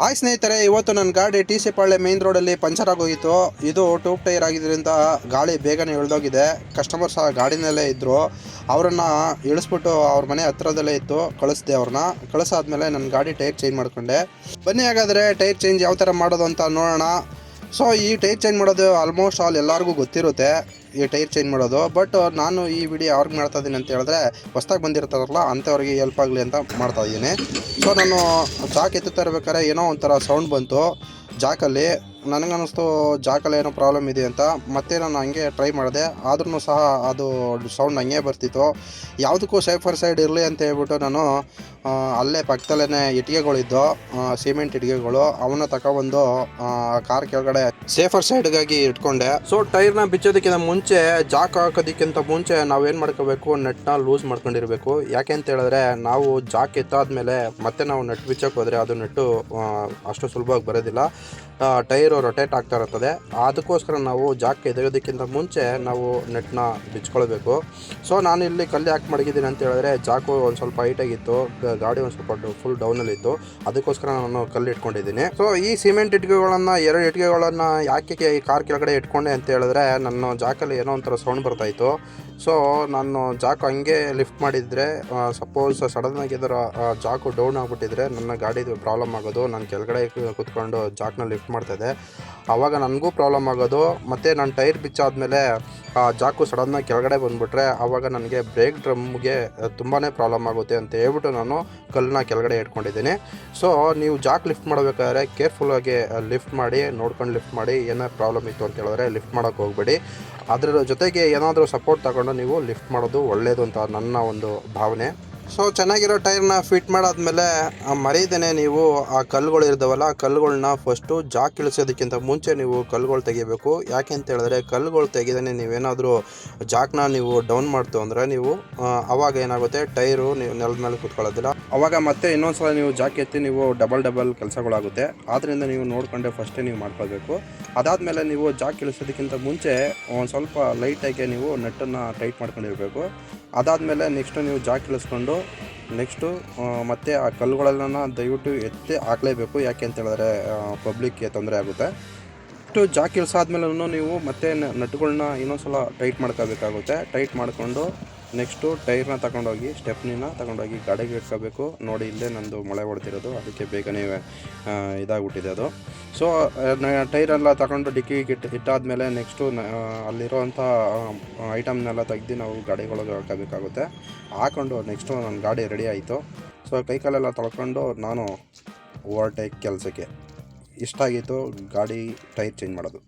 Hi ಸ್ನೇಹಿತರೆ, ಇವತ್ತು ನನ್ನ ಗಾಡಿ ಟಿ ಸಿ ಪಾಳ್ಯ ಮೇನ್ ರೋಡಲ್ಲಿ ಪಂಚರ್ ಆಗೋಗಿತ್ತು. ಇದು ಟ್ಯೂಬ್ ಟೈರ್ ಆಗಿದ್ದರಿಂದ ಗಾಳಿ ಬೇಗನೆ ಇಳಿದೋಗಿದೆ. ಕಸ್ಟಮರ್ ಸಹ ಗಾಡಿನಲ್ಲೇ ಇದ್ದರು. ಅವರನ್ನು ಇಳಿಸ್ಬಿಟ್ಟು ಅವ್ರ ಮನೆ ಹತ್ರದಲ್ಲೇ ಇತ್ತು, ಕಳಿಸ್ದೆ. ಅವ್ರನ್ನ ಕಳಿಸಾದ್ಮೇಲೆ ನನ್ನ ಗಾಡಿ ಟೈರ್ ಚೇಂಜ್ ಮಾಡಿಕೊಂಡೆ. ಬನ್ನಿ ಹಾಗಾದರೆ ಟೈರ್ ಚೇಂಜ್ ಯಾವ ಥರ ಮಾಡೋದು ಅಂತ ನೋಡೋಣ. ಸೊ ಈ ಟೈರ್ ಚೇಂಜ್ ಮಾಡೋದು ಆಲ್ಮೋಸ್ಟ್ ಆಲ್ ಎಲ್ಲರಿಗೂ ಗೊತ್ತಿರುತ್ತೆ, ಈ ಟೈರ್ ಚೇಂಜ್ ಮಾಡೋದು. ಬಟ್ ನಾನು ಈ ವಿಡಿಯೋ ಅವ್ರಿಗೆ ಮಾಡ್ತಾ ಇದ್ದೀನಿ ಅಂತ ಹೇಳಿದ್ರೆ, ಹೊಸ್ದಾಗಿ ಬಂದಿರ್ತಾರಲ್ಲ ಅಂಥವ್ರಿಗೆ ಹೆಲ್ಪ್ ಆಗಲಿ ಅಂತ ಮಾಡ್ತಾ ಇದ್ದೀನಿ. ಸೊ ನಾನು ಜಾಕ್ ಎತ್ತುತ್ತಾ ಇರ್ಬೇಕಾದ್ರೆ ಏನೋ ಒಂಥರ ಸೌಂಡ್ ಬಂತು ಜಾಕಲ್ಲಿ. ನನಗನ್ನಿಸ್ತು ಜಾಕಲ್ಲಿ ಏನೋ ಪ್ರಾಬ್ಲಮ್ ಇದೆ ಅಂತ. ಮತ್ತೆ ನಾನು ಹಂಗೆ ಟ್ರೈ ಮಾಡಿದೆ, ಆದ್ರೂ ಸಹ ಅದು ಸೌಂಡ್ ಹಂಗೆ ಬರ್ತಿತ್ತು. ಯಾವುದಕ್ಕೂ ಸೇಫರ್ ಸೈಡ್ ಇರಲಿ ಅಂತ ಹೇಳ್ಬಿಟ್ಟು ನಾನು ಅಲ್ಲೇ ಪಕ್ಕದಲ್ಲೇ ಇಟ್ಟಿಗೆಗಳಿದ್ದು, ಸಿಮೆಂಟ್ ಇಟ್ಟಿಗೆಗಳು, ಅವನ್ನ ತಗೊಬಂದು ಕಾರ್ ಕೆಳಗಡೆ ಸೇಫರ್ ಸೈಡ್ಗಾಗಿ ಇಟ್ಕೊಂಡೆ. ಸೊ ಟೈರ್ನ ಬಿಚ್ಚೋದಕ್ಕಿಂತ ಮುಂಚೆ, ಜಾಕ್ ಹಾಕೋದಕ್ಕಿಂತ ಮುಂಚೆ ನಾವೇನು ಮಾಡ್ಕೋಬೇಕು, ನೆಟ್ನ ಲೂಸ್ ಮಾಡ್ಕೊಂಡಿರಬೇಕು. ಯಾಕೆ ಅಂತ ಹೇಳಿದ್ರೆ, ನಾವು ಜಾಕ್ ಎತ್ತಾದ್ಮೇಲೆ ಮತ್ತೆ ನಾವು ನೆಟ್ ಬಿಚ್ಚೋಕೆ ಹೋದರೆ ಅದು ನೆಟ್ಟು ಅಷ್ಟು ಸುಲಭವಾಗಿ ಬರೋದಿಲ್ಲ. ಟೈರು ರೊಟೇಟ್ ಆಗ್ತಾ ಇರ್ತದೆ. ಅದಕ್ಕೋಸ್ಕರ ನಾವು ಜಾಕ್ ಎದೆಯೋದಕ್ಕಿಂತ ಮುಂಚೆ ನಾವು ನೆಟ್ನ ಬಿಚ್ಕೊಳ್ಬೇಕು. ಸೊ ನಾನು ಇಲ್ಲಿ ಕಲ್ಲು ಯಾಕೆ ಮಡಗಿದ್ದೀನಿ ಅಂತ ಹೇಳಿದ್ರೆ, ಜಾಕು ಒಂದು ಸ್ವಲ್ಪ ಹೈಟಾಗಿತ್ತು, ಗಾಡಿ ಒಂದು ಸ್ವಲ್ಪ ಫುಲ್ ಡೌನಲ್ಲಿತ್ತು. ಅದಕ್ಕೋಸ್ಕರ ನಾನು ಕಲ್ಲು ಇಟ್ಕೊಂಡಿದ್ದೀನಿ. ಸೊ ಈ ಸಿಮೆಂಟ್ ಇಟ್ಟಿಗೆಗಳನ್ನು, 2 ಇಟ್ಟಿಗೆಗಳನ್ನು ಯಾಕೆ ಈ ಕಾರ್ ಕೆಳಗಡೆ ಇಟ್ಕೊಂಡೆ ಅಂತ ಹೇಳಿದ್ರೆ, ನನ್ನ ಜಾಕಲ್ಲಿ ಏನೋ ಒಂಥರ ಸೌಂಡ್ ಬರ್ತಾಯಿತ್ತು. ಸೊ ನಾನು ಜಾಕ್ ಹಂಗೆ ಲಿಫ್ಟ್ ಮಾಡಿದರೆ, ಸಪೋಸ್ ಸಡನ್ನಾಗಿ ಇದರ ಜಾಕು ಡೌನ್ ಆಗಿಬಿಟ್ಟಿದ್ರೆ ನನ್ನ ಗಾಡಿದು ಪ್ರಾಬ್ಲಮ್ ಆಗೋದು. ನಾನು ಕೆಳಗಡೆ ಕೂತ್ಕೊಂಡು ಜಾಕ್ನ ಲಿಫ್ಟ್ ಮಾಡ್ತಾಯಿದ್ದೆ, ಆವಾಗ ನನಗೂ ಪ್ರಾಬ್ಲಮ್ ಆಗೋದು. ಮತ್ತು ನಾನು ಟೈರ್ ಬಿಚ್ಚಾದ್ಮೇಲೆ ಜಾಕು ಸಡನ್ನಾಗಿ ಕೆಳಗಡೆ ಬಂದುಬಿಟ್ರೆ ಆವಾಗ ನನಗೆ ಬ್ರೇಕ್ ಡ್ರಮ್ಗೆ ತುಂಬಾ ಪ್ರಾಬ್ಲಮ್ ಆಗುತ್ತೆ ಅಂತ ಹೇಳ್ಬಿಟ್ಟು ನಾನು ಕಲ್ಲನ್ನ ಕೆಳಗಡೆ ಇಟ್ಕೊಂಡಿದ್ದೀನಿ. ಸೊ ನೀವು ಜಾಕ್ ಲಿಫ್ಟ್ ಮಾಡಬೇಕಾದ್ರೆ ಕೇರ್ಫುಲ್ಲಾಗಿ ಲಿಫ್ಟ್ ಮಾಡಿ, ನೋಡ್ಕೊಂಡು ಲಿಫ್ಟ್ ಮಾಡಿ. ಏನೇ ಪ್ರಾಬ್ಲಮ್ ಇತ್ತು ಅಂತ ಹೇಳಿದ್ರೆ ಲಿಫ್ಟ್ ಮಾಡೋಕ್ಕೆ ಹೋಗಬೇಡಿ. ಅದರ ಜೊತೆಗೆ ಏನಾದರೂ ಸಪೋರ್ಟ್ ತಗೊಂಡು ನೀವು ಲಿಫ್ಟ್ ಮಾಡೋದು ಒಳ್ಳೆಯದು ಅಂತ ನನ್ನ ಒಂದು ಭಾವನೆ. ಸೊ ಚೆನ್ನಾಗಿರೋ ಟೈರ್ನ ಫಿಟ್ ಮಾಡಾದ್ಮೇಲೆ ಮರೀದೇನೆ ನೀವು ಆ ಕಲ್ಲುಗಳು ಇರ್ತಾವಲ್ಲ, ಆ ಕಲ್ಲುಗಳನ್ನ ಫಸ್ಟು ಜಾಕ್ ಇಳಿಸೋದಕ್ಕಿಂತ ಮುಂಚೆ ನೀವು ಕಲ್ಲುಗಳು ತೆಗಿಬೇಕು. ಯಾಕೆ ಅಂತ ಹೇಳಿದ್ರೆ, ಕಲ್ಲುಗಳು ತೆಗೆದೇ ನೀವೇನಾದರೂ ಜಾಕ್ನ ನೀವು ಡೌನ್ ಮಾಡ್ತು ಅಂದರೆ ನೀವು ಆವಾಗ ಏನಾಗುತ್ತೆ, ಟೈರು ನೀವು ನೆಲದ ಮೇಲೆ ಕೂತ್ಕೊಳ್ಳೋದಿಲ್ಲ. ಆವಾಗ ಮತ್ತೆ ಇನ್ನೊಂದು ಸಲ ನೀವು ಜಾಕ್ ಎತ್ತಿ ನೀವು ಡಬಲ್ ಕೆಲಸಗಳಾಗುತ್ತೆ. ಆದ್ದರಿಂದ ನೀವು ನೋಡಿಕೊಂಡೆ ಫಸ್ಟೇ ನೀವು ಮಾಡ್ಕೋಬೇಕು. ಅದಾದಮೇಲೆ ನೀವು ಜಾಕ್ ಇಳಿಸೋದಕ್ಕಿಂತ ಮುಂಚೆ ಒಂದು ಸ್ವಲ್ಪ ಲೈಟಾಗಿ ನೀವು ನೆಟ್ಟನ್ನು ಟೈಟ್ ಮಾಡ್ಕೊಂಡಿರಬೇಕು. ಅದಾದಮೇಲೆ ನೆಕ್ಸ್ಟು ನೀವು ಜಾಕ್ ಇಳಿಸ್ಕೊಂಡು ನೆಕ್ಸ್ಟು ಮತ್ತೆ ಆ ಕಲ್ಲುಗಳೆಲ್ಲ ದಯವಿಟ್ಟು ಎತ್ತಿ ಹಾಕಲೇಬೇಕು. ಯಾಕೆ ಅಂತ ಹೇಳಿದ್ರೆ ಪಬ್ಲಿಕ್ಗೆ ತೊಂದರೆ ಆಗುತ್ತೆ. ನೆಕ್ಸ್ಟು ಜಾಕ್ ಇಳಿಸಾದ್ಮೇಲೂ ನೀವು ಮತ್ತೆ ನಟ್ಗಳನ್ನ ಇನ್ನೊಂದು ಸಲ ಟೈಟ್ ಮಾಡ್ಕೋಬೇಕಾಗುತ್ತೆ. ಟೈಟ್ ಮಾಡಿಕೊಂಡು ನೆಕ್ಸ್ಟು ಟೈರ್ನ ತಗೊಂಡೋಗಿ, ಸ್ಟೆಪ್ನಿನ ತಗೊಂಡೋಗಿ ಗಾಡಿಗೆ ಇಟ್ಕೋಬೇಕು. ನೋಡಿ, ಇಲ್ಲೇ ನಂದು ಮಳೆ ಹೊಡೆದಿರೋದು, ಅದಕ್ಕೆ ಬೇಗನೆ ಇದಾಗ್ಬಿಟ್ಟಿದೆ ಅದು. ಸೊ ಟೈರೆಲ್ಲ ತಗೊಂಡು ಡಿಕ್ಕಿಗೆ ಇಟ್ಟಾದ್ಮೇಲೆ ನೆಕ್ಸ್ಟು ಅಲ್ಲಿರೋವಂಥ ಐಟಮ್ನೆಲ್ಲ ತೆಗ್ದು ನಾವು ಗಾಡಿಗಳಿಗೆ ಹಾಕೋಬೇಕಾಗುತ್ತೆ. ಹಾಕ್ಕೊಂಡು ನೆಕ್ಸ್ಟು ನನ್ನ ಗಾಡಿ ರೆಡಿ ಆಯಿತು. ಸೊ ಕೈಕಾಲೆಲ್ಲ ತೊಳ್ಕೊಂಡು ನಾನು ಓವರ್ಟೇಕ್ ಕೆಲಸಕ್ಕೆ. ಇಷ್ಟ ಆಗಿತ್ತು ಗಾಡಿ ಟೈರ್ ಚೇಂಜ್ ಮಾಡೋದು.